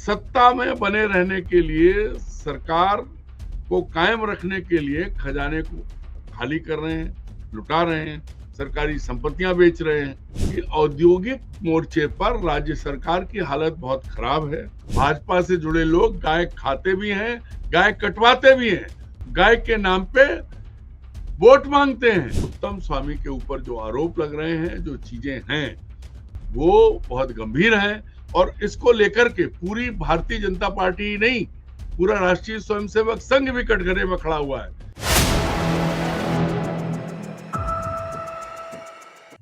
सत्ता में बने रहने के लिए, सरकार को कायम रखने के लिए खजाने को खाली कर रहे हैं, लुटा रहे हैं, सरकारी संपत्तियां बेच रहे हैं। ये औद्योगिक मोर्चे पर राज्य सरकार की हालत बहुत खराब है। भाजपा से जुड़े लोग गाय खाते भी हैं, गाय कटवाते भी हैं, गाय के नाम पे वोट मांगते हैं। उत्तम स्वामी के ऊपर जो आरोप लग रहे हैं, जो चीजें हैं, वो बहुत गंभीर हैं और इसको लेकर के पूरी भारतीय जनता पार्टी ही नहीं, पूरा राष्ट्रीय स्वयंसेवक संघ भी कटघरे में खड़ा हुआ है।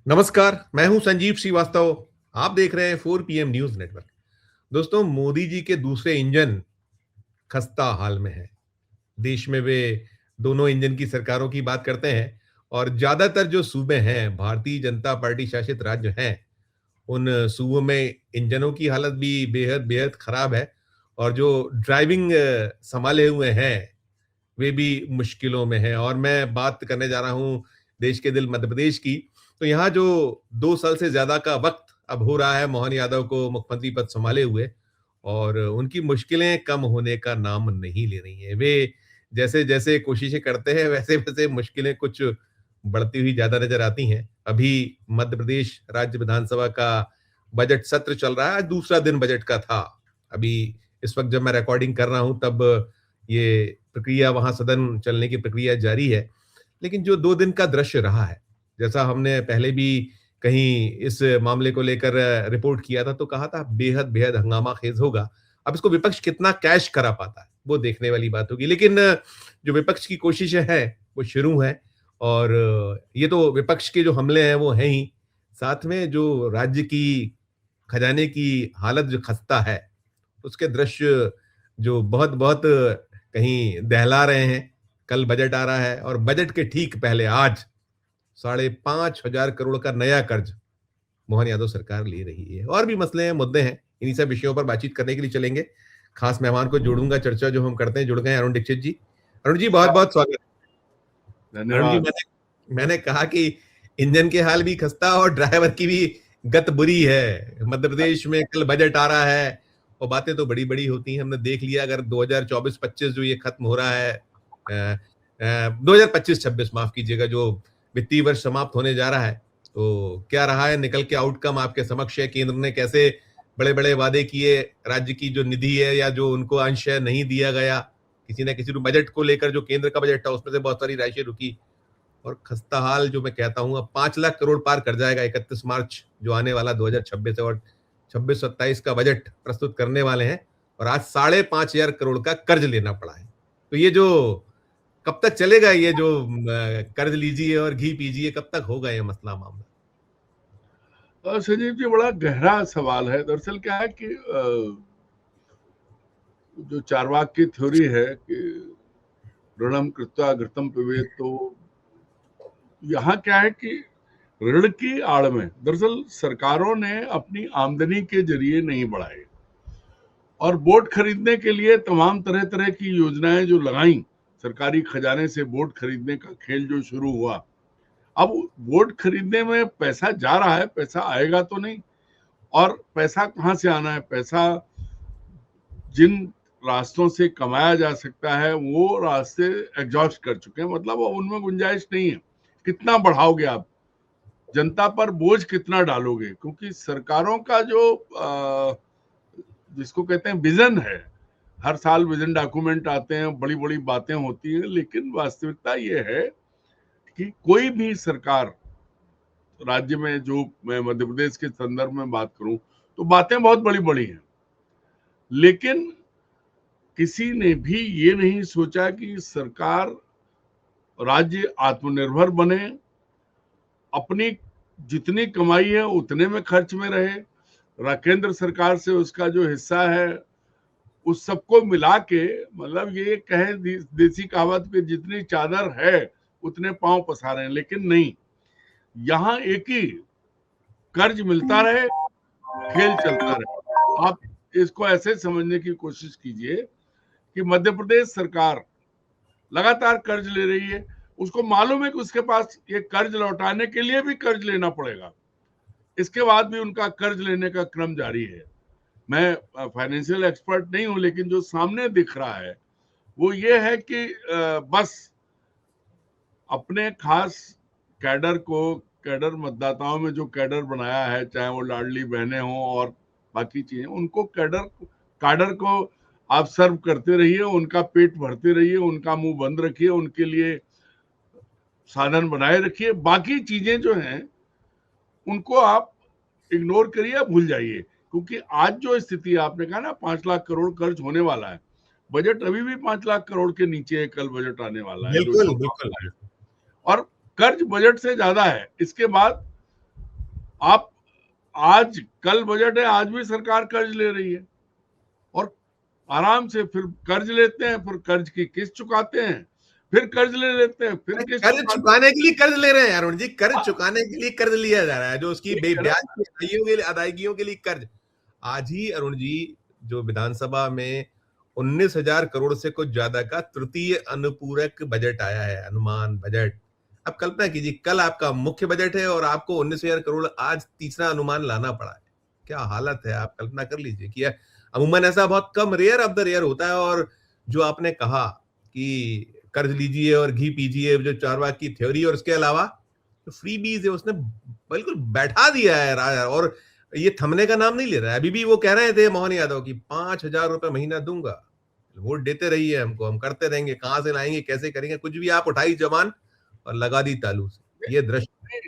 नमस्कार, मैं हूं संजीव श्रीवास्तव। आप देख रहे हैं 4 PM न्यूज नेटवर्क। दोस्तों, मोदी जी के दूसरे इंजन खस्ता हाल में है। देश में वे दोनों इंजन की सरकारों की बात करते हैं और ज्यादातर जो सूबे हैं, भारतीय जनता पार्टी शासित राज्य हैं, उन सूबों में इंजनों की हालत भी बेहद बेहद खराब है और जो ड्राइविंग संभाले हुए हैं, वे भी मुश्किलों में हैं। और मैं बात करने जा रहा हूं देश के दिल मध्य प्रदेश की। तो यहाँ जो 2 साल से ज्यादा का वक्त अब हो रहा है मोहन यादव को मुख्यमंत्री पद संभाले हुए, और उनकी मुश्किलें कम होने का नाम नहीं ले रही हैं। वे जैसे जैसे कोशिशें करते हैं, वैसे वैसे मुश्किलें कुछ बढ़ती हुई ज्यादा नजर आती हैं। अभी मध्य प्रदेश राज्य विधानसभा का बजट सत्र चल रहा है। आज दूसरा दिन बजट का था। अभी इस वक्त जब मैं रिकॉर्डिंग कर रहा हूं, तब ये प्रक्रिया, वहां सदन चलने की प्रक्रिया जारी है। लेकिन जो 2 दिन का दृश्य रहा है, जैसा हमने पहले भी कहीं इस मामले को लेकर रिपोर्ट किया था, तो कहा था बेहद बेहद हंगामा खेज होगा। अब इसको विपक्ष कितना कैश करा पाता है, वो देखने वाली बात होगी। लेकिन जो विपक्ष की कोशिशें हैं, वो शुरू है। और ये तो विपक्ष के जो हमले हैं वो हैं ही, साथ में जो राज्य की खजाने की हालत जो खस्ता है, उसके दृश्य जो बहुत बहुत कहीं दहला रहे हैं। कल बजट आ रहा है और बजट के ठीक पहले आज 5,500 करोड़ का नया कर्ज मोहन यादव सरकार ले रही है। और भी मसले हैं, मुद्दे हैं। इन्हीं सब विषयों पर बातचीत करने के लिए चलेंगे। खास मेहमान को जोड़ूंगा, चर्चा जो हम करते हैं, जुड़ गए अरुण दीक्षित जी। अरुण जी, बहुत बहुत स्वागत। अरुण जी, धन्यवाद। मैंने कहा कि इंजन के हाल भी खस्ता और ड्राइवर की भी गत बुरी है। मध्य प्रदेश में कल बजट आ रहा है और बातें तो बड़ी बड़ी होती हैं। हमने देख लिया, अगर 2024-25 जो ये खत्म हो रहा है, 2025-26 माफ कीजिएगा, जो वित्तीय वर्ष समाप्त होने जा रहा है, तो क्या रहा है निकल के आउटकम आपके समक्ष है। केंद्र ने कैसे बड़े बड़े वादे किए, राज्य की जो निधि है या जो उनको अंश है नहीं दिया गया। किसी न किसी बजट को लेकर जो केंद्र का बजट था, उसमें से बहुत सारी राशि रुकी। और खस्ता हाल जो मैं कहता हूं, अब 5 लाख करोड़ पार कर जाएगा 31 मार्च जो आने वाला 2026 है। और 26-27 का बजट प्रस्तुत करने वाले हैं और आज 5,500 करोड़ का कर्ज लेना पड़ा है। तो ये जो कब तक चलेगा, ये जो कर्ज लीजिए और घी पीजिए, कब तक होगा ये मसला मामला? संजीव जी, बड़ा गहरा सवाल है। दरअसल क्या है कि जो चार्वाक की थ्योरी है कि ऋणम कृत्वा घृतम पिबेत, तो यहाँ क्या है कि ऋण की आड़ में दरअसल सरकारों ने अपनी आमदनी के जरिए नहीं बढ़ाए और वोट खरीदने के लिए तमाम तरह तरह की योजनाएं जो लगाई, सरकारी खजाने से वोट खरीदने का खेल जो शुरू हुआ। अब वोट खरीदने में पैसा जा रहा है, पैसा आएगा तो नहीं। और पैसा कहाँ से आना है? पैसा जिन रास्तों से कमाया जा सकता है, वो रास्ते एग्जॉस्ट कर चुके हैं। मतलब उनमें गुंजाइश नहीं है। कितना बढ़ाओगे आप? जनता पर बोझ कितना डालोगे? क्योंकि सरकारों का जो जिसको कहते हैं विजन है, हर साल विजन डॉक्यूमेंट आते हैं, बड़ी बड़ी बातें होती हैं, लेकिन वास्तविकता ये है कि कोई भी सरकार राज्य में, जो मैं मध्य प्रदेश के संदर्भ में बात करूं, तो बातें बहुत बड़ी बड़ी हैं, लेकिन किसी ने भी ये नहीं सोचा कि सरकार, राज्य आत्मनिर्भर बने, अपनी जितनी कमाई है उतने में खर्च में रहे, केंद्र सरकार से उसका जो हिस्सा है उस सबको मिला के, मतलब ये कहे देसी कहावत पे, जितनी चादर है उतने पांव पसारे हैं। लेकिन नहीं, यहाँ एक ही कर्ज मिलता रहे, खेल चलता रहे। आप इसको ऐसे समझने की कोशिश कीजिए कि मध्य प्रदेश सरकार लगातार कर्ज ले रही है। उसको मालूम है कि उसके पास ये कर्ज लौटाने के लिए भी कर्ज लेना पड़ेगा, इसके बाद भी उनका कर्ज लेने का क्रम जारी है। मैं फाइनेंशियल एक्सपर्ट नहीं हूं, लेकिन जो सामने दिख रहा है वो ये है कि बस अपने खास कैडर को, कैडर मतदाताओं में जो कैडर बनाया है, चाहे वो लाडली बहनें हों और बाकी चीजें, उनको कैडर को आप सर्व करते रहिए, उनका पेट भरते रहिए, उनका मुंह बंद रखिए, उनके लिए साधन बनाए रखिए। बाकी चीजें जो हैं उनको आप इग्नोर करिए, भूल जाइए। क्योंकि आज जो स्थिति आपने कहा ना 5 लाख करोड़ खर्च होने वाला है, बजट अभी भी 5 लाख करोड़ के नीचे है। कल बजट आने वाला है जो बिल्कुल छोटा बिल्कुल। वाला है, और कर्ज बजट से ज्यादा है। इसके बाद आप, आज कल बजट है, आज भी सरकार कर्ज ले रही है और आराम से फिर कर्ज लेते हैं, फिर कर्ज की किस्त चुकाते हैं, फिर कर्ज ले लेते हैं, फिर किस्त कर्ज चुकाते चुकाने के लिए कर्ज ले रहे हैं अरुण जी, कर्ज हैं। चुकाने के लिए कर्ज लिया जा रहा है, जो उसकी ब्याज की अदायगियों के लिए कर्ज। आज ही अरुण जी जो विधानसभा में 19,000 करोड़ से कुछ ज्यादा का तृतीय अनुपूरक बजट आया है, अनुमान बजट। अब कल्पना कीजिए, कल आपका मुख्य बजट है और आपको 19,000 करोड़ आज तीसरा अनुमान लाना पड़ा है। क्या हालत है, आप कल्पना कर लीजिए कि अमूमन ऐसा बहुत कम, रेयर ऑफ द रेयर होता है। और जो आपने कहा कि कर्ज लीजिए और घी पीजिए, जो चारवाक की थ्योरी, और उसके अलावा जो फ्री बीज है उसने बिल्कुल बैठा दिया है। और ये थमने का नाम नहीं ले रहा है। अभी भी वो कह रहे थे मोहन यादव की 5,000 रुपए महीना दूंगा, वोट देते रहिए हमको, हम करते रहेंगे, कहां से लाएंगे, कैसे करेंगे, कुछ भी आप उठाई जबान और लगा दी तालू से। ये दृश्य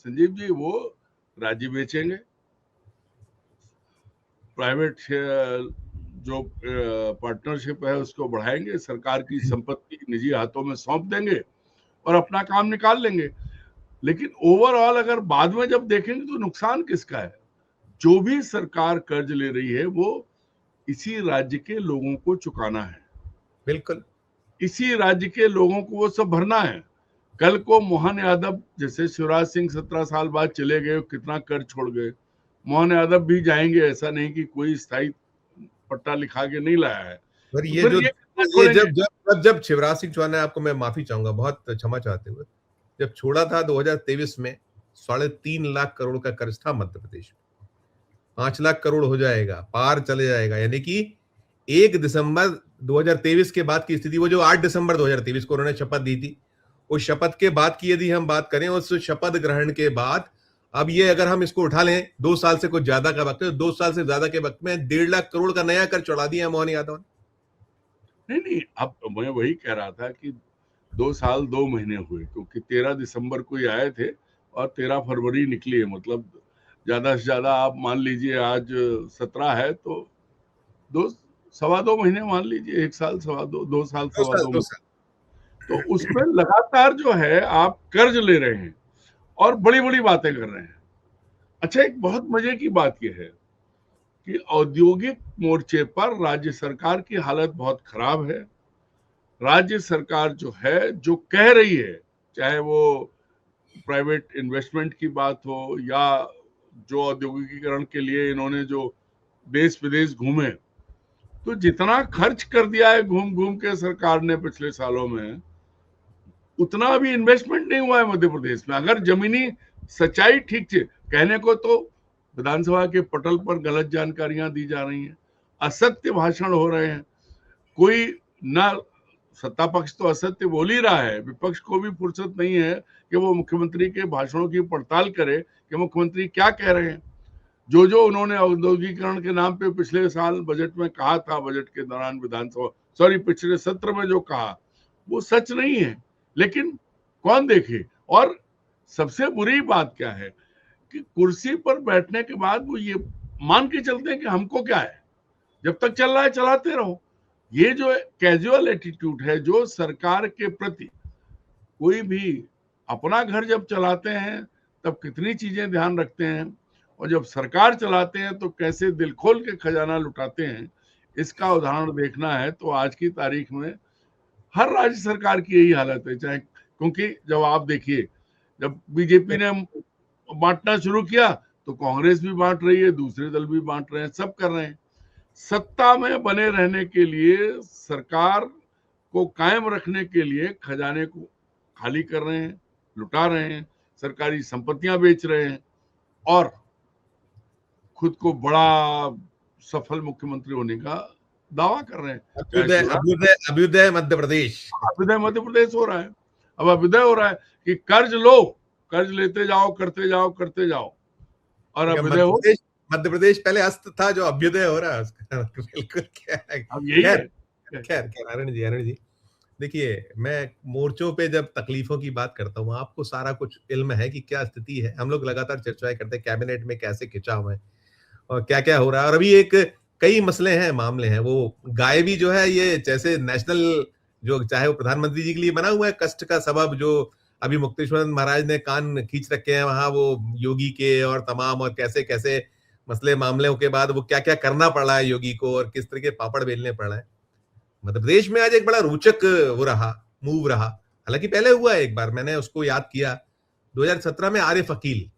संजीव जी, वो राज्य बेचेंगे, प्राइवेट जो पार्टनरशिप है उसको बढ़ाएंगे, सरकार की संपत्ति निजी हाथों में सौंप देंगे और अपना काम निकाल लेंगे। लेकिन ओवरऑल अगर बाद में जब देखेंगे तो नुकसान किसका है? जो भी सरकार कर्ज ले रही है वो इसी राज्य के लोगों को चुकाना है, बिल्कुल। इसी राज्य के लोगों को वो सब भरना है। कल को मोहन यादव जैसे शिवराज सिंह 17 साल बाद चले गए, कितना कर्ज छोड़ गए, मोहन यादव भी जाएंगे। ऐसा नहीं कि कोई स्थायी पट्टा लिखा के नहीं लाया है, और तो ये फिर जो ये कितना ये छोड़ेंगे? जब शिवराज सिंह चौहान ने, आपको मैं माफी चाहूंगा बहुत क्षमा चाहते हुए, जब छोड़ा था 2023 में 3.5 लाख करोड़ का कर्ज था मध्य प्रदेश में, 5 लाख करोड़ हो जाएगा, पार चले जाएगा। यानी कि 1 दिसंबर 2023 के बाद की स्थिति, वो जो 8 दिसंबर 2023 को उन्होंने शपथ दी थी, उस शपथ के बाद की यदि हम बात करें, उस शपथ ग्रहण के बाद अब ये अगर हम इसको उठा लें, 2 साल से कुछ ज्यादा का वक्त है, 2 साल से ज्यादा के वक्त में 1.5 लाख करोड़ का नया कर चढ़ा दिया मोहन यादव ने। नहीं, अब मैं वही कह रहा था कि 2 साल 2 महीने हुए, क्योंकि 13 दिसंबर को ही आए थे और 13 फरवरी निकली है। मतलब ज्यादा से ज्यादा आप मान लीजिए आज 17 है, तो 2 सवा 2 महीने मान लीजिए, 1 साल सवा 2 साल दो सवा साल दो दो महीने साल तो उसमें लगातार जो है आप कर्ज ले रहे हैं और बड़ी बड़ी बातें कर रहे हैं। अच्छा, एक बहुत मजे की बात यह है कि औद्योगिक मोर्चे पर राज्य सरकार की हालत बहुत खराब है। राज्य सरकार जो है, जो कह रही है, चाहे वो प्राइवेट इन्वेस्टमेंट की बात हो या जो औद्योगिकीकरण के लिए इन्होंने जो देश विदेश घूमे, तो जितना खर्च कर दिया है घूम घूम के सरकार ने पिछले सालों में, उतना अभी इन्वेस्टमेंट नहीं हुआ है मध्य प्रदेश में। अगर जमीनी सच्चाई ठीक से कहने को, तो विधानसभा के पटल पर गलत जानकारियां दी जा रही हैं, असत्य भाषण हो रहे हैं। कोई ना, सत्ता पक्ष तो असत्य बोल ही रहा है, विपक्ष को भी फुर्सत नहीं है कि वो मुख्यमंत्री के भाषणों की पड़ताल करे कि मुख्यमंत्री क्या कह रहे हैं। जो जो उन्होंने औद्योगिकरण के नाम पे पिछले साल बजट में कहा था, बजट के दौरान विधानसभा, सॉरी, पिछले सत्र में जो कहा, वो सच नहीं है। लेकिन कौन देखे? और सबसे बुरी बात क्या है कि कुर्सी पर बैठने के बाद वो ये मान के चलते हैं कि हमको क्या है, जब तक चल रहा है चलाते रहो। ये जो कैजुअल एटीट्यूड है जो सरकार के प्रति, कोई भी अपना घर जब चलाते हैं तब कितनी चीजें ध्यान रखते हैं, और जब सरकार चलाते हैं तो कैसे दिल खोल के खजाना लुटाते हैं, इसका उदाहरण देखना है तो आज की तारीख में हर राज्य सरकार की यही हालत है। चाहे, क्योंकि जब आप देखिए, जब बीजेपी ने बांटना शुरू किया तो कांग्रेस भी बांट रही है, दूसरे दल भी बांट रहे हैं, सब कर रहे हैं। सत्ता में बने रहने के लिए, सरकार को कायम रखने के लिए खजाने को खाली कर रहे हैं, लुटा रहे हैं, सरकारी संपत्तियां बेच रहे हैं और खुद को बड़ा सफल मुख्यमंत्री होने का दावा कर रहे हैं। अभ्युदय अभ्युदय अभ्युदय मध्य प्रदेश, अभ्युदय मध्य प्रदेश हो रहा है। अब अभ्युदय हो रहा है कि कर्ज लो, कर्ज लेते जाओ, करते जाओ, करते जाओ, और अभ्युदय हो। मध्य प्रदेश पहले अस्त था, जो अभ्युदय हो रहा है उसका। बिल्कुल। क्या है? अब यही खैर है। खैर खैर अरुण जी देखिए, मैं मोर्चों पे जब तकलीफों की बात करता हूँ, आपको सारा कुछ इल्म है कि क्या स्थिति है। हम लोग लगातार चर्चाएं करते हैं कैबिनेट में कैसे खिंचाव है और क्या क्या हो रहा है। और अभी एक कई मसले हैं, मामले हैं। वो गाय भी जो है, ये जैसे नेशनल, जो चाहे वो प्रधानमंत्री जी के लिए बना हुआ है कष्ट का सबब, जो अभी मुक्तेश्वर महाराज ने कान खींच रखे हैं वहां वो योगी के और तमाम, और कैसे कैसे मसले मामलों के बाद वो क्या क्या करना पड़ रहा है योगी को, और किस तरह के पापड़ बेलने पड़ रहा है। मध्य प्रदेश में आज एक बड़ा रोचक वो रहा, मूव रहा। हालांकि पहले हुआ है एक बार, मैंने उसको याद किया, 2017 में आरिफ अकील,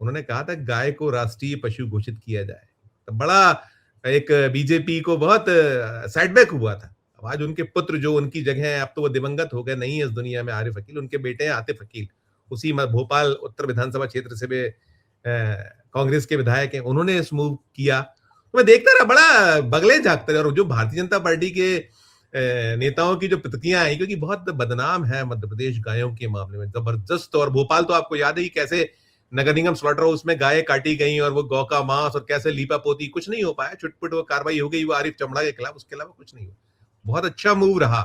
उन्होंने कहा था गाय को राष्ट्रीय पशु घोषित किया जाए। तो बड़ा एक बीजेपी को बहुत सेटबैक हुआ था। अब आज उनके पुत्र जो उनकी जगह है, अब तो वो दिवंगत हो गए, नहीं है इस दुनिया में आरिफ अकील, उनके बेटे हैं आतिफ अकील, उसी भोपाल उत्तर विधानसभा क्षेत्र से भी कांग्रेस के विधायक हैं। उन्होंने इस मूव किया तो मैं देखता रहा, बड़ा बगले झाँकते रहे। और जो भारतीय जनता पार्टी के नेताओं की जो प्रतिक्रिया आई, क्योंकि बहुत बदनाम है मध्य प्रदेश गायों के मामले में, जबरदस्त। और भोपाल तो आपको याद है कि कैसे नगर निगम स्लॉटर हाउस में गायें काटी गई और वो गौ का मांस, और कैसे लीपा पोती, कुछ नहीं हो पाया, छुटपुट वो कार्रवाई हो गई वो आरिफ चमड़ा के खिलाफ, उसके अलावा कुछ नहीं हुआ। बहुत अच्छा मूव रहा।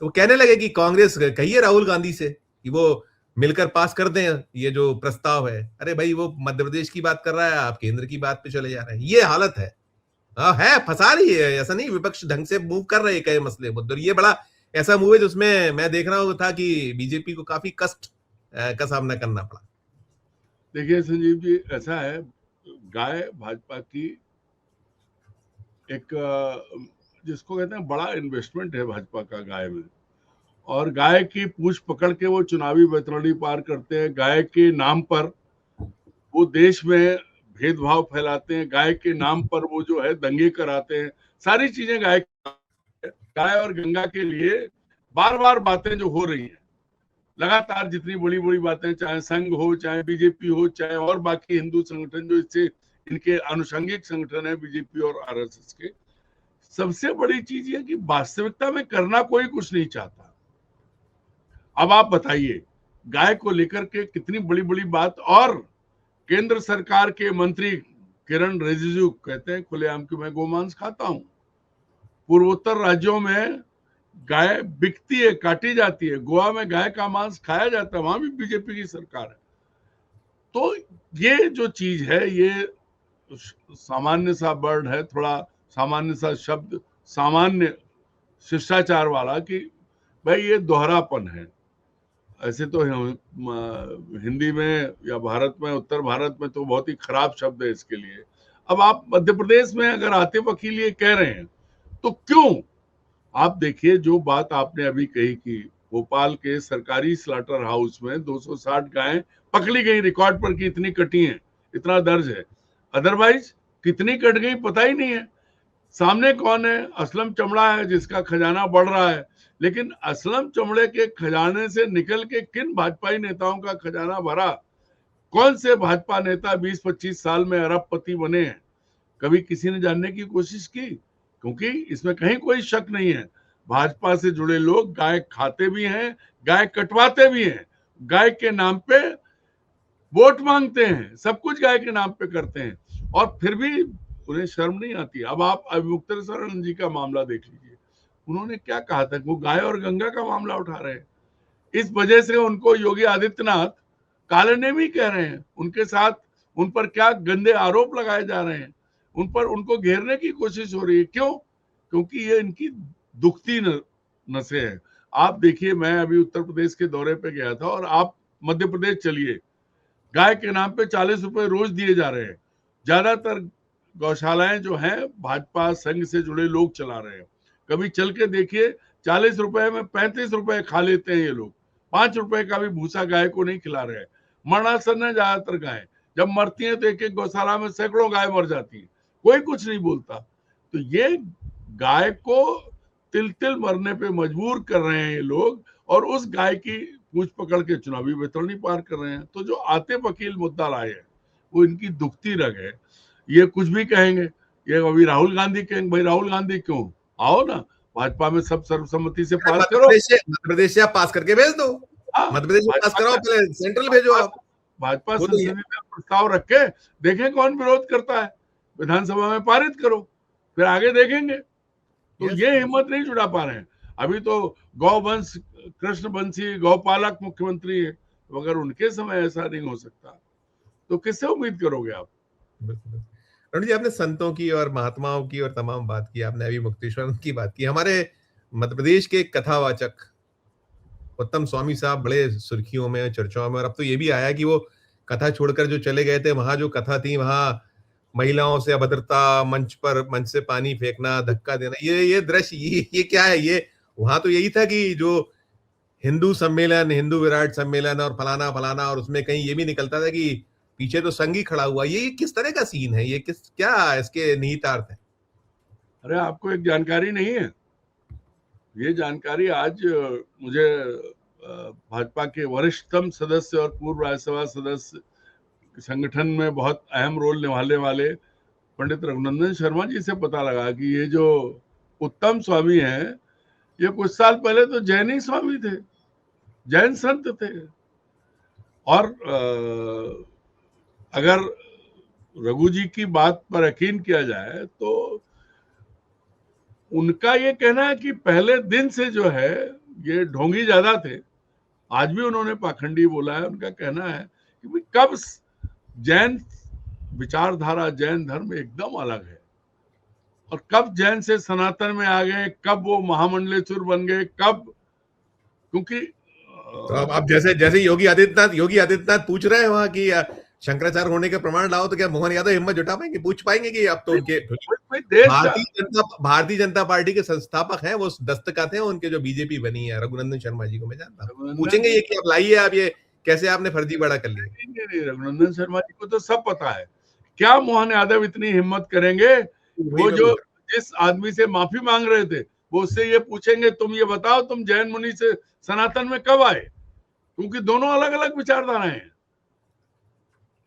तो वो कहने लगे कि कांग्रेस, कहिए राहुल गांधी से कि वो मिलकर पास कर दें ये जो प्रस्ताव है। अरे भाई, वो मध्य प्रदेश की बात कर रहा है, आप केंद्र की बात पे चले जा रहे हैं। ये हालत है। है, फंसा रही है, ऐसा नहीं, विपक्ष ढंग से मूव कर रहे हैं कई मसले मुद्दे। ये बड़ा ऐसा मूव है जिसमें मैं देख रहा हूँ था कि बीजेपी को काफी कष्ट का सामना करना पड़ा। देखिए संजीव जी, ऐसा है, गाय भाजपा की एक जिसको कहते हैं बड़ा इन्वेस्टमेंट है भाजपा का गाय में। और गाय की पूंछ पकड़ के वो चुनावी वैतरणी पार करते हैं। गाय के नाम पर वो देश में भेदभाव फैलाते हैं। गाय के नाम पर वो जो है दंगे कराते हैं। सारी चीजें गाय और गंगा के लिए बार बार बातें जो हो रही हैं, लगातार जितनी बड़ी बड़ी बातें, चाहे संघ हो, चाहे बीजेपी हो, चाहे और बाकी हिंदू संगठन जो इससे इनके अनुषंगिक संगठन है बीजेपी और आरएसएस के, सबसे बड़ी चीज ये कि वास्तविकता में करना कोई कुछ नहीं चाहता। अब आप बताइए, गाय को लेकर के कितनी बड़ी बड़ी बात। और केंद्र सरकार के मंत्री किरण रिजिजू कहते हैं खुलेआम कि मैं गोमांस खाता हूं। पूर्वोत्तर राज्यों में गाय बिकती है, काटी जाती है। गोवा में गाय का मांस खाया जाता है, वहां भी बीजेपी की सरकार है। तो ये जो चीज है, ये सामान्य सा वर्ड है, थोड़ा सामान्य सा शब्द, सामान्य शिष्टाचार वाला, कि भाई ये दोहरापन है। ऐसे तो हिंदी में या भारत में, उत्तर भारत में तो बहुत ही खराब शब्द है इसके लिए। अब आप मध्य प्रदेश में अगर आतिफ अकील ये कह रहे हैं तो क्यों? आप देखिए, जो बात आपने अभी कही कि भोपाल के सरकारी स्लॉटर हाउस में 260 गायें पकड़ी गई, रिकॉर्ड पर कि इतनी कटी हैं, इतना दर्ज है। अदरवाइज कितनी कट गई पता ही नहीं है। सामने कौन है? असलम चमड़ा है जिसका खजाना बढ़ रहा है। लेकिन असलम चमड़े के खजाने से निकल के किन भाजपाई नेताओं का खजाना भरा? कौन से भाजपा नेता 20-25 साल में अरबपति बने हैं? कभी किसी ने जानने की कोशिश की? क्योंकि इसमें कहीं कोई शक नहीं है, भाजपा से जुड़े लोग गाय खाते भी हैं, गाय कटवाते भी हैं, गाय के नाम पे वोट मांगते हैं, सब कुछ गाय के नाम पे करते हैं, और फिर भी उन्हें शर्म नहीं आती। अब आप मुक्तेश्वर जी का मामला देख लीजिए, उन्होंने क्या कहा था, वो गाय और गंगा का मामला उठा रहे हैं। इस वजह से उनको योगी आदित्यनाथ काले नेमी कह रहे हैं। उनके साथ उन पर क्या गंदे आरोप लगाए जा रहे हैं, उन पर उनको घेरने की कोशिश हो रही है। क्यों? क्योंकि ये इनकी दुखती नसें हैं। आप देखिए, मैं अभी उत्तर प्रदेश के दौरे पे गया था, और आप मध्य प्रदेश चलिए, गाय के नाम पे 40 रुपए रोज दिए जा रहे हैं। ज्यादातर गौशालाएं जो हैं भाजपा संघ से जुड़े लोग चला रहे हैं। कभी चल के देखिए, 40 रुपए में 35 रुपए खा लेते हैं ये लोग। 5 रुपए का भी भूसा गाय को नहीं खिला रहे हैं। मरणासन है ज्यादातर गाय, जब मरती हैं तो एक एक गौशाला में सैकड़ों गाय मर जाती है, कोई कुछ नहीं बोलता। तो ये गाय को तिल तिल मरने पे मजबूर कर रहे हैं ये लोग, और उस गाय की पूंछ पकड़ के चुनावी वैतरणी पार कर रहे हैं। तो जो आतिफ अकील मुद्दा लाए हैं, वो इनकी दुखती रग है। ये कुछ भी कहेंगे, ये अभी राहुल गांधी के भाई, राहुल गांधी क्यों, आओ ना भाजपा में, सब सर्वसम्मति से पास करो। मध्य प्रदेश से आप पास करके भेज दो, हाँ, मध्य प्रदेश में पास कराओ, पहले सेंट्रल भेजो आप। भाजपा वो तो संसदीय में प्रस्ताव रख के देखें कौन विरोध करता है, विधानसभा में पारित करो, फिर आगे देखेंगे। तो ये हिम्मत नहीं जुटा पा रहे हैं। अभी तो गौवंश कृष्ण बंशी गौपालक मुख्यमंत्री है, तो अगर उनके समय ऐसा नहीं हो सकता तो किससे उम्मीद करोगे आप? अरुण जी, आपने संतों की और महात्माओं की और तमाम बात की, आपने अभी मुक्तेश्वर की बात की। हमारे मध्य प्रदेश के कथावाचक उत्तम स्वामी साहब बड़े सुर्खियों में, चर्चाओं में, और अब तो ये भी आया कि वो कथा छोड़कर जो चले गए थे, वहां जो कथा थी, वहां महिलाओं से अभद्रता, मंच से पानी फेंकना, धक्का देना, ये दृश्य, ये क्या है? ये वहां तो यही था कि जो हिंदू सम्मेलन, हिंदू विराट सम्मेलन और फलाना फलाना, और उसमें कहीं ये भी निकलता था कि पीछे तो संघ ही खड़ा हुआ। ये किस तरह का सीन है? ये क्या इसके निहितार्थ है? अरे आपको एक जानकारी नहीं है? ये जानकारी आज मुझे भाजपा के वरिष्ठतम सदस्य और पूर्व राज्यसभा सदस्य, संगठन में बहुत अहम रोल निभाने वाले पंडित रघुनंदन शर्मा जी से पता लगा कि ये जो उत्तम स्वामी हैं, ये कुछ साल पहले तो जैन ही स्वामी थे, जैन संत थे। और अगर रघु जी की बात पर यकीन किया जाए तो उनका ये कहना है कि पहले दिन से जो है ये ढोंगी ज्यादा थे। आज भी उन्होंने पाखंडी बोला है। उनका कहना है कि कब जैन विचारधारा, जैन धर्म एकदम अलग है, और कब जैन से सनातन में आ गए, कब वो महामंडलेश्वर बन गए, कब, क्योंकि तो अब जैसे योगी आदित्यनाथ पूछ रहे हैं वहां की शंकराचार्य होने के प्रमाण लाओ, तो क्या मोहन यादव हिम्मत जुटा पाएंगे, पूछ पाएंगे कि अब तो उनके भारतीय जनता पार्टी के संस्थापक हैं, वो दस्तखत हैं उनके, जो बीजेपी बनी है, रघुनंदन शर्मा जी को मैं जानता हूँ। पूछेंगे ये कि आप लाइए, आप ये कैसे आपने फर्जी बड़ा कर लिया? नहीं, रघुनंदन शर्मा जी को तो सब पता है। क्या मोहन यादव इतनी हिम्मत करेंगे? वो जो जिस आदमी से माफी मांग रहे थे, वो उससे ये पूछेंगे तुम ये बताओ तुम जैन मुनि से सनातन में कब आए? क्योंकि दोनों अलग अलग विचारधाराएं हैं।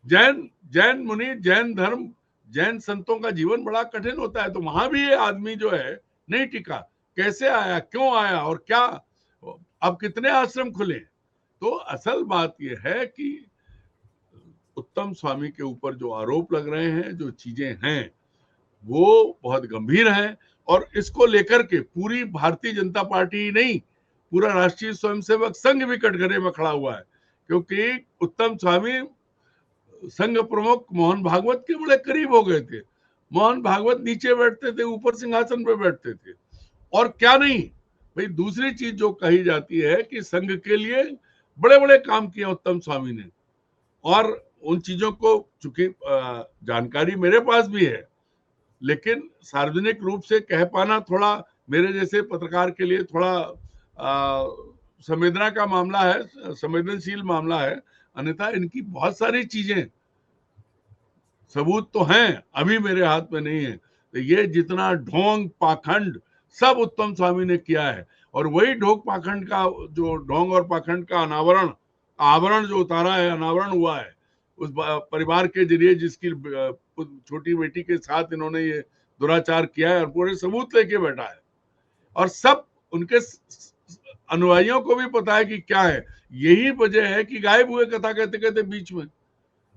जैन मुनि, जैन धर्म, जैन संतों का जीवन बड़ा कठिन होता है, तो वहां भी ये आदमी जो है नहीं टिका। कैसे आया, क्यों आया, और क्या, अब कितने आश्रम खुले? तो असल बात यह है कि उत्तम स्वामी के ऊपर जो आरोप लग रहे हैं, जो चीजें हैं, वो बहुत गंभीर हैं। और इसको लेकर के पूरी भारतीय जनता पार्टी ही नहीं, पूरा राष्ट्रीय स्वयंसेवक संघ भी कटघरे में खड़ा हुआ है। क्योंकि उत्तम स्वामी संघ प्रमुख मोहन भागवत के बड़े करीब हो गए थे। मोहन भागवत नीचे बैठते थे, ऊपर सिंहासन पे बैठते थे, और क्या नहीं भाई। दूसरी चीज जो कही जाती है कि संघ के लिए बड़े बड़े काम किए उत्तम स्वामी ने, और उन चीजों को चूंकि जानकारी मेरे पास भी है, लेकिन सार्वजनिक रूप से कह पाना थोड़ा मेरे जैसे पत्रकार के लिए थोड़ा संवेदना का मामला है, संवेदनशील मामला है। अन्यथा इनकी बहुत सारी चीजें, सबूत तो हैं, अभी मेरे हाथ में नहीं है। तो ये जितना ढोंग पाखंड सब उत्तम स्वामी ने किया है, और वही ढोंग पाखंड का, जो ढोंग और पाखंड का आवरण जो उतारा है, अनावरण हुआ है उस परिवार के जरिए, जिसकी छोटी बेटी के साथ इन्होंने ये दुराचार किया है, और पूरे सबूत लेके बैठा है। और सब उनके अनुयायियों को भी पता है कि क्या है। यही वजह है कि गायब हुए कथा कहते कहते बीच में,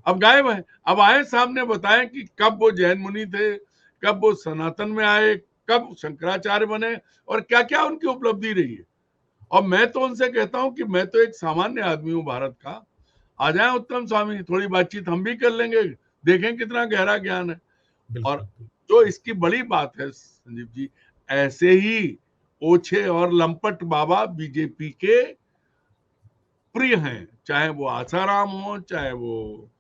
अब गायब है। अब आए सामने, बताएं कि कब वो जैन मुनि थे, कब वो सनातन में आए, कब शंकराचार्य बने, और क्या क्या उनकी उपलब्धि रही है। और मैं तो उनसे कहता हूं कि मैं तो एक सामान्य आदमी हूं भारत का, आ जाए उत्तम स्वामी, थोड़ी बातचीत हम भी कर लेंगे, देखें कितना गहरा ज्ञान है। और जो इसकी बड़ी बात है संजीव जी, ऐसे ही ओछे और लंपट बाबा बीजेपी के प्रिय हैं, चाहे वो आसाराम हो, चाहे वो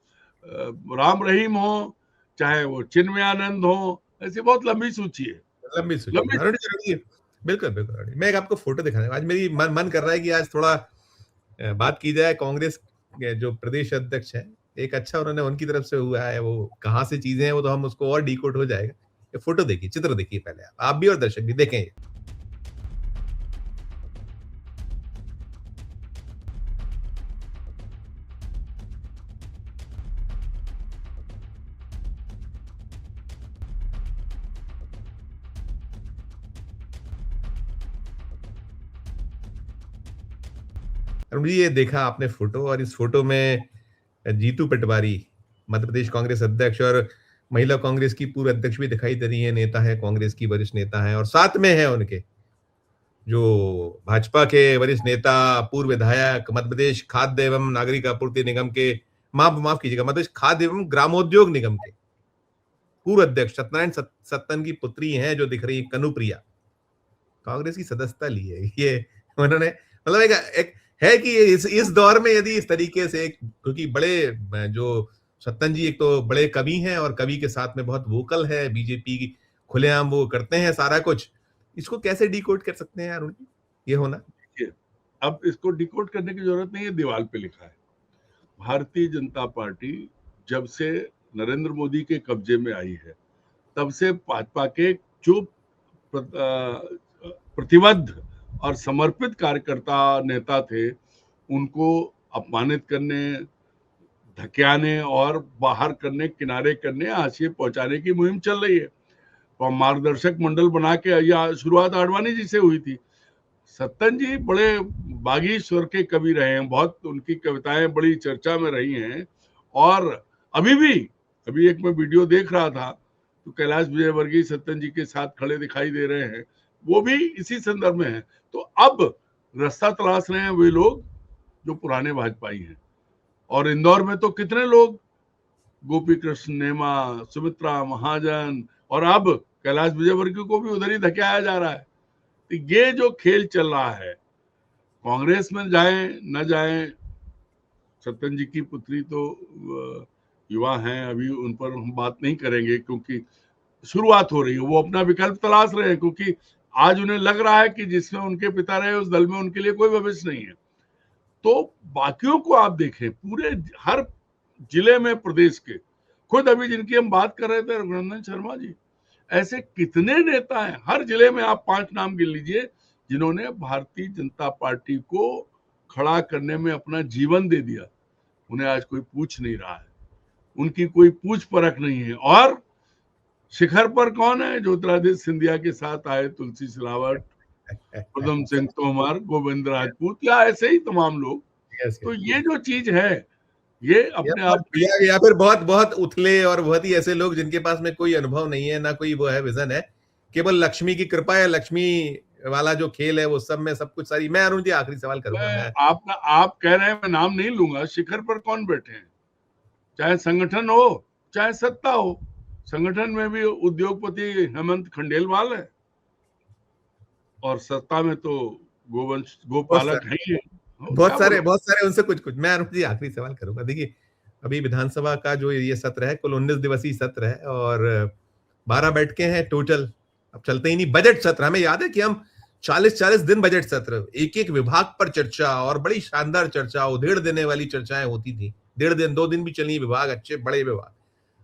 राम रहीम हो, चाहे वो चिन्मयानंद हो। ऐसी बहुत लंबी सूची है, लंबी सूची। बिल्कुल बिल्कुल। मैं एक आपको फोटो दिखाना, आज मेरी मन कर रहा है कि आज थोड़ा बात की जाए कांग्रेस के जो प्रदेश अध्यक्ष है, एक अच्छा उन्होंने उनकी तरफ से हुआ है, वो कहाँ से चीजें हैं वो तो हम उसको और डिकोड हो जाएगा। ये फोटो देखिए, चित्र देखिए पहले, आप भी और दर्शक भी देखें। अरुण जी, ये देखा आपने फोटो, और इस फोटो में जीतू पटवारी, मध्य प्रदेश कांग्रेस अध्यक्ष और महिला कांग्रेस की पूर्व अध्यक्ष भी दिखाई दे रही है, नेता है, कांग्रेस की वरिष्ठ नेता है, और साथ में है उनके जो भाजपा के वरिष्ठ नेता, पूर्व विधायक, मध्य प्रदेश खाद्य एवं नागरिक आपूर्ति निगम के, माफ माफ कीजिएगा, मध्य प्रदेश खाद्य एवं ग्रामोद्योग निगम के पूर्व अध्यक्ष सत्यनारायण सत्तन की पुत्री हैं जो दिख रही है, कनुप्रिया, कांग्रेस की सदस्यता ली है ये उन्होंने। मतलब एक है कि इस दौर में यदि इस तरीके से, क्योंकि बड़े जो सत्तन जी एक तो बड़े कवि हैं और कवि के साथ में बहुत वोकल है, बीजेपी की खुलेआम वो करते हैं सारा कुछ, इसको कैसे डिकोड कर सकते हैं अरुण जी, ये होना? देखिए, अब इसको डिकोड करने की जरूरत नहीं है, दीवार पे लिखा है। भारतीय जनता पार्टी जब से नरेंद्र मोदी के कब्जे में आई है, तब से भाजपा के जो प्रतिबद्ध और समर्पित कार्यकर्ता नेता थे, उनको अपमानित करने, धकेलने और बाहर करने, किनारे करने, हाशिए पहुंचाने की मुहिम चल रही है। तो मार्गदर्शक मंडल बना के, या शुरुआत आडवाणी जी से हुई थी। सत्तन जी बड़े बागी स्वर के कवि रहे हैं, बहुत उनकी कविताएं बड़ी चर्चा में रही हैं, और अभी भी, अभी एक मैं वीडियो देख रहा था तो कैलाश विजयवर्गीय सत्तन जी के साथ खड़े दिखाई दे रहे हैं, वो भी इसी संदर्भ में है। तो अब रास्ता तलाश रहे हैं वे लोग जो पुराने भाजपाई हैं, और इंदौर में तो कितने लोग, गोपी कृष्ण नेमा, सुमित्रा महाजन, और अब कैलाश विजयवर्गीय को भी उधर ही धकेला जा रहा है। तो ये जो खेल चल रहा है, कांग्रेस में जाए न जाए, सत्तन जी की पुत्री तो युवा हैं, अभी उन पर हम बात नहीं करेंगे क्योंकि शुरुआत हो रही है, वो अपना विकल्प तलाश रहे हैं, क्योंकि आज उन्हें लग रहा है कि जिसमें उनके पिता रहे उस दल में उनके लिए कोई भविष्य नहीं है। तो बाकियों को आप देखें, पूरे हर जिले में प्रदेश के, खुद अभी जिनकी हम बात कर रहे थे रघुनंदन शर्मा जी, ऐसे कितने नेता हैं, हर जिले में आप 5 नाम गिन लीजिए जिन्होंने भारतीय जनता पार्टी को खड़ा करने में अपना जीवन दे दिया। उन्हें आज कोई पूछ नहीं रहा है, उनकी कोई पूछ परख नहीं है। और शिखर पर कौन है? ज्योतिरादित्य सिंधिया के साथ आए तुलसी सिलावट, पदम सिंह तोमर, गोविंद राजपूत, या ऐसे ही तमाम लोग। तो ये जो चीज है, ये अपने आप या फिर बहुत बहुत उथले और बहुत ही ऐसे लोग जिनके पास में कोई अनुभव नहीं है, ना कोई वो है विजन है, केवल लक्ष्मी की कृपा है, लक्ष्मी वाला जो खेल है वो सब में सब कुछ सारी। मैं अरुण जी आखिरी सवाल करूंगा, आप कह रहे हैं, मैं नाम नहीं लूंगा, शिखर पर कौन बैठे हैं? चाहे संगठन हो चाहे सत्ता हो, संगठन में भी उद्योगपति हेमंत खंडेलवाल है, और सत्ता में तो गोवंश गोपालक है ही है। बहुत सारे उनसे कुछ कुछ। मैं अरुण जी आखिरी सवाल करूंगा, देखिए अभी विधानसभा का जो ये सत्र है, कुल 19 दिवसीय सत्र है और 12 बैठकें हैं टोटल। अब चलते ही नहीं बजट सत्र, हमें याद है कि हम 40-40 दिन बजट सत्र, एक एक विभाग पर चर्चा, और बड़ी शानदार चर्चा, उधेड़ देने वाली चर्चाएं होती थी, 1.5 दिन 2 दिन भी चली, विभाग अच्छे बड़े विभाग।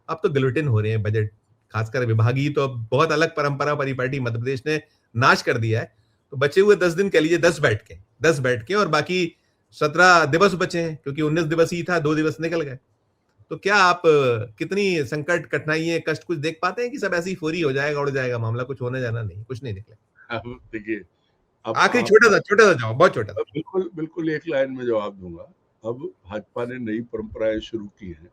अब तो गिलोटिन हो रहे हैं बजट, खासकर विभागीय तो अब बहुत अलग परंपरा परिपाटी मध्य प्रदेश ने नाश कर दिया है। तो बचे हुए 10 दिन कह लीजिए, 10 बैठकें और बाकी 17 दिवस बचे हैं, क्योंकि 19 दिवस ही था, 2 दिवस निकल गए। तो क्या आप कितनी संकट, कठिनाइयां, कष्ट कुछ देख पाते हैं कि सब ऐसे ही फौरी हो जाएगा, उड़ जाएगा मामला, कुछ होने जाना नहीं, कुछ नहीं निकले? देखिए, आखिरी छोटा सा जवाब, बहुत छोटा। बिल्कुल बिल्कुल एक लाइन में जवाब दूंगा। अब भाजपा ने नई परंपराएं शुरू की हैं।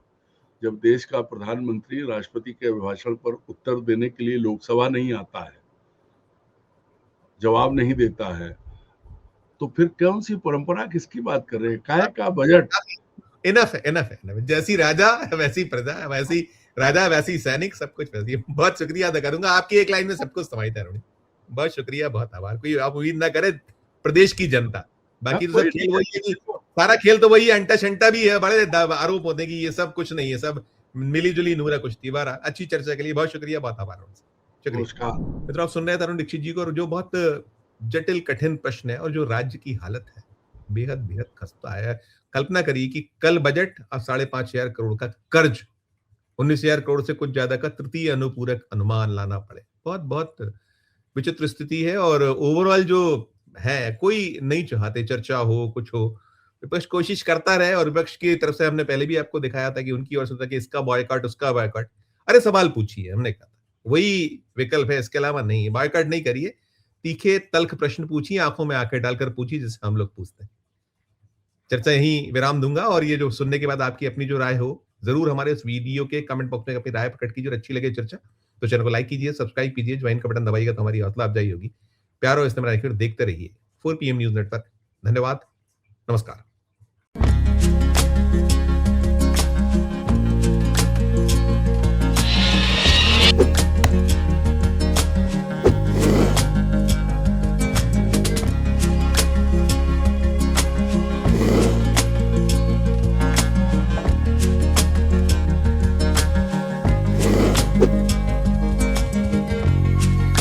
जब देश का प्रधानमंत्री राष्ट्रपति के अभिभाषण पर उत्तर देने के लिए लोकसभा नहीं आता है, जवाब नहीं देता है, तो फिर कौन सी परंपरा, किसकी बात कर रहे हैं? काहे का बजट? इनफ है। जैसी राजा वैसी प्रजा, वैसी राजा वैसी सैनिक, सब कुछ वैसी। बहुत शुक्रिया अदा करूंगा, आपकी एक लाइन में सब कुछ समाहित है अरुण। बहुत शुक्रिया, बहुत आभार। कोई आप उम्मीद ना करे प्रदेश की जनता, बाकी तो सब खेल वही है कि सारा खेल तो वही है, अंटा शंटा भी है, बड़े आरोप होते कि ये सब कुछ नहीं है, सब मिली जुली नूरा कुछ थी। बार अच्छी चर्चा के लिए बहुत शुक्रिया, बहुत आभार। शुक्रिया मित्रों, आप सुन रहे थे अरुण दीक्षित जी को, और जो बहुत जटिल कठिन प्रश्न है, और जो राज्य की हालत है बेहद बेहद खस्ता है। कल्पना करिए कि कल बजट और 5,500 करोड़ का कर्ज, 19,000 करोड़ से कुछ ज्यादा का तृतीय अनुपूरक अनुमान लाना पड़े। बहुत बहुत विचित्र स्थिति है, और ओवरऑल जो है, कोई नहीं चाहते चर्चा हो, कुछ हो, विपक्ष कोशिश करता रहे, और विपक्ष की तरफ से हमने पहले भी आपको दिखाया था कि उनकी ओर से था कि इसका बॉयकॉट, उसका बॉयकॉट। अरे सवाल पूछिए, हमने कहा वही विकल्प है, इसके अलावा नहीं। बॉयकॉट नहीं करिए, तीखे तल्ख प्रश्न पूछिए, आंखों में आंखें डालकर पूछिए, जिससे हम लोग पूछते हैं। चर्चा यहीं विराम दूंगा, और ये जो सुनने के बाद आपकी अपनी जो राय हो, जरूर हमारे इस वीडियो के कमेंट बॉक्स में अपनी राय प्रकट कीजिए। और अच्छी लगे चर्चा तो चैनल को लाइक कीजिए, सब्सक्राइब कीजिए, ज्वाइन का बटन दबाइएगा तो हमारी हौसला अफजाई होगी। प्यार और इस्तेमाल देखते रहिए 4 PM न्यूज नेटवर्क। धन्यवाद, नमस्कार।